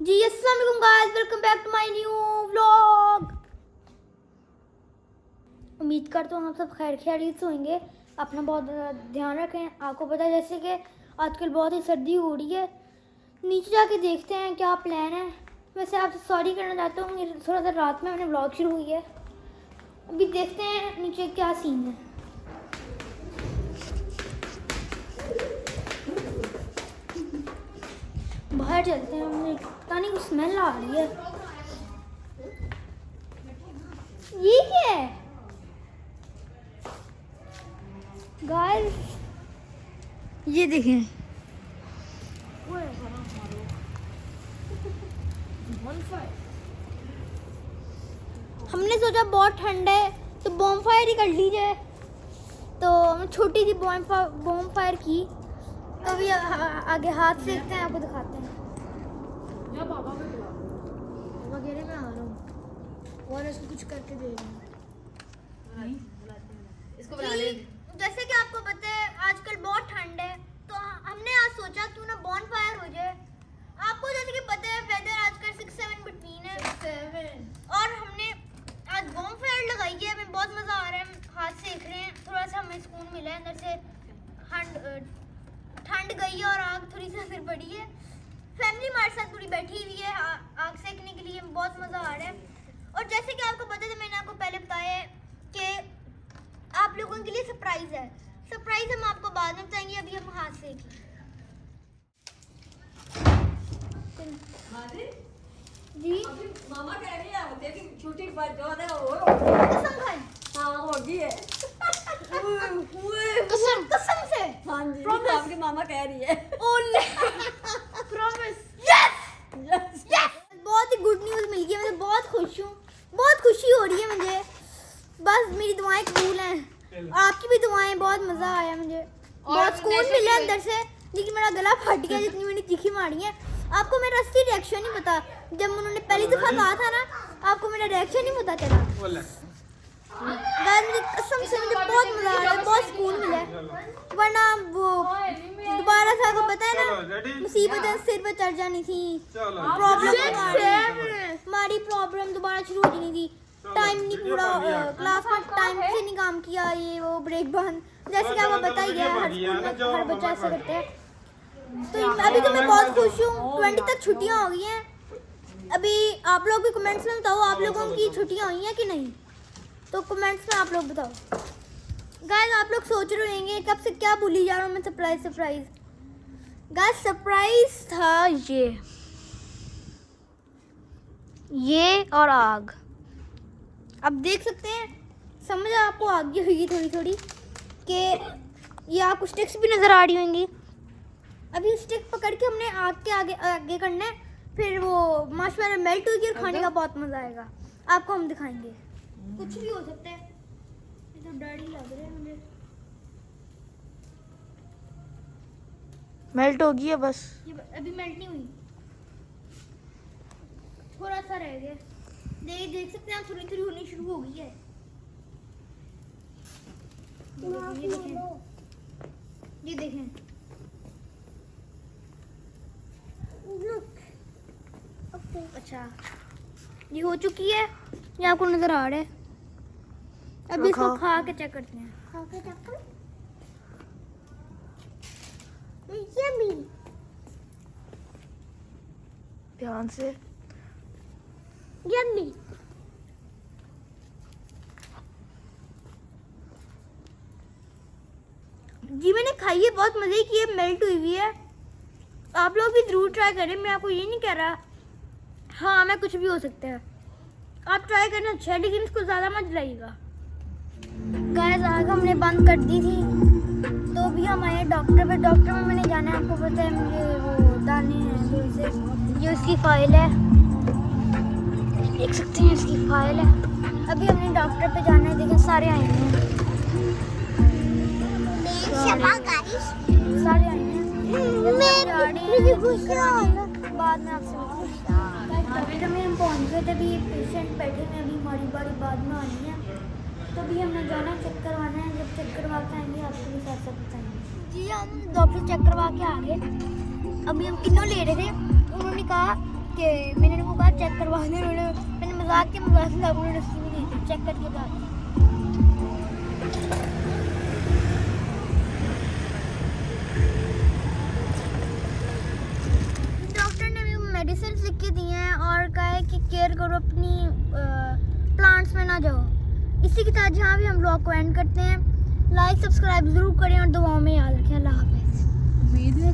जी अस्सलाम वालेकुम guys, welcome back to my new vlog. उम्मीद करता हूँ आप सब खैर खैरियत से होंगे। अपना बहुत ध्यान रखें। आपको पता है जैसे कि आजकल बहुत ही सर्दी हो रही है। नीचे जाके देखते हैं क्या प्लान है। वैसे आपसे सॉरी करना चाहता हूँ, थोड़ा सा रात में मैंने व्लॉग शुरू हुई है। अभी देखते हैं नीचे क्या सीन है। बाहर चलते हैं। मुझे पता नहीं कुछ स्मेल आ रही है। ये क्या है गाइस? ये देखें, हमने सोचा बहुत ठंड है तो बॉम फायर ही कर ली जाए। तो हमने छोटी सी बॉम फायर की। तो अभी आगे हाथ सेकते हैं, आपको दिखाते हैं। वगैरह में आ रहा हूँ और इसको कुछ करके दे रही हूँ। इसको बना ले। जैसे कि आपको पता है आजकल बहुत ठंड है, तो हमने आज सोचा क्यों ना बॉन फायर हो जाए। आपको जैसे कि पता है वेदर आजकल 6-7 बिटवीन है और हमने आज बॉन फायर लगाई है। हमें बहुत मज़ा आ रहा है। हम हाथ सेक रहे हैं, थोड़ा सा हमें सुकून मिला है अंदर से। ठंड गई है और आग थोड़ी सी फिर बढ़ी है। फैमिली हमारे साथ पूरी बैठी हुई है आग सेकने के लिए। बहुत मज़ा आ रहा है। और जैसे कि आपको पता है, मैंने आपको पहले बताया है कि आप लोगों के लिए सरप्राइज है। सरप्राइज हम आपको बाद में बताएंगे। अभी हम हाथ सेक जी। अभी मामा कह रही है होते कि छोटी बात जो है वो कसम खाए। हाँ होगी है। कसम कसम से। हाँ जी Promise? आपकी मामा कह रही है। ओले प्रॉमिस। Yes yes yes. बहुत ही गुड न्यूज़ मिल गई। मैं तो बहुत खुश हूँ। बहुत खुशी हो रही है मुझे। बस मेरी दुआएं कबूल हैं और आपकी भी दुआएं। बहुत मज़ा आया मुझे। बहुत सुकून मिला अंदर से। लेकिन मेरा गला फट गया जितनी मैंने चीखी मारी है। आपको मेरा असली रिएक्शन नहीं पता। जब उन्होंने पहली दफ़ा कहा था ना, आपको मेरा रिएक्शन नहीं पता चला। मुझे कसम से मुझे बहुत मज़ा आ रहा है। बहुत सुकून मिला है। वरना वो दोबारा से आपको पता है ना, मुसीबतें सिर पे चढ़ जानी थी। प्रॉब्लम हमारी प्रॉब्लम दोबारा शुरू हो जानी थी। टाइम नहीं पूरा क्लास में टाइम से नहीं काम किया, ये वो ब्रेक बंद। जैसे कि आपको पता ही है हर स्कूल में हर बच्चा ऐसा करता है। तो अभी तो मैं बहुत खुश हूँ। 20 तक छुट्टियाँ हो गई हैं। अभी आप लोग भी कमेंट्स में बताओ आप लोगों की छुट्टियाँ हुई हैं कि नहीं। तो कमेंट्स में आप लोग बताओ। गाइस आप लोग सोच रहे होंगे कब से क्या भूली जा रहा हूँ मैं। सरप्राइज गाइस, सरप्राइज था ये और आग। अब देख सकते हैं, समझ आपको आ गई होगी थोड़ी थोड़ी कि ये आपको स्टिक्स भी नज़र आ रही होंगी। अभी स्टिक पकड़ के हमने आग के आगे करना है। फिर वो मार्शमैलो मेल्ट होगी और खाने का बहुत मज़ा आएगा। आपको हम दिखाएंगे। कुछ भी हो सकता है। ये तो डर ही लग रहा है मुझे। मेल्ट होगी है बस। ये अभी मेल्ट नहीं हुई, थोड़ा सा रह गया। देख सकते हैं आप, थोड़ी थोड़ी होनी शुरू हो गई है। ये देखें। अच्छा ये हो चुकी है। ये आपको नजर आ रहा है। अभी इसको खा के चेक करते हैं। खा के चेक कर। ध्यान से। यम्मी। जी मैंने खाई है, बहुत मज़े की है। मेल्ट हुई हुई है। आप लोग भी ज़रूर ट्राई करें। मैं आपको ये नहीं कह रहा हाँ मैं कुछ भी हो सकता है। आप ट्राई करना अच्छा है, लेकिन इसको ज़्यादा मत जलाइएगा। गाइस आग हमने बंद कर दी थी, तो अभी हम आए डॉक्टर पे। डॉक्टर में मैंने जाना है। आपको पता है मुझे वो दाने हैं थोड़ी से। ये उसकी फाइल है, देख सकते हैं इसकी फाइल है। अभी हमने डॉक्टर पे जाना है। देखें सारे आए हैं। सारे आए हैं। बाद में आपसे डॉक्टर में हम पहुंच गए थे। अभी पेशेंट बैठे हैं। अभी हमारी बारी बाद में आनी है। तो अभी हमने जाना चेक करवाना है। जब चेक करवा के आएंगे आपको भी साथ साथ बताएंगे। जी हम डॉक्टर चेक करवा के आ गए। अभी हम किन्नों ले रहे थे। उन्होंने कहा कि मैंने उनको कहा चेक करवा दें, मैंने मजाक के उन्होंने रस्सी में दी थी, चेक करके बता दें। डॉक्टर ने भी मेडिसिन लिख के दी हैं और कहा है कि केयर करो अपनी, प्लांट्स में ना जाओ। इसी के साथ जहाँ भी हम ब्लॉग को एंड करते हैं। लाइक सब्सक्राइब ज़रूर करें और दुआओं में याद रखें। अल्लाह हाफ़िज़। उम्मीद है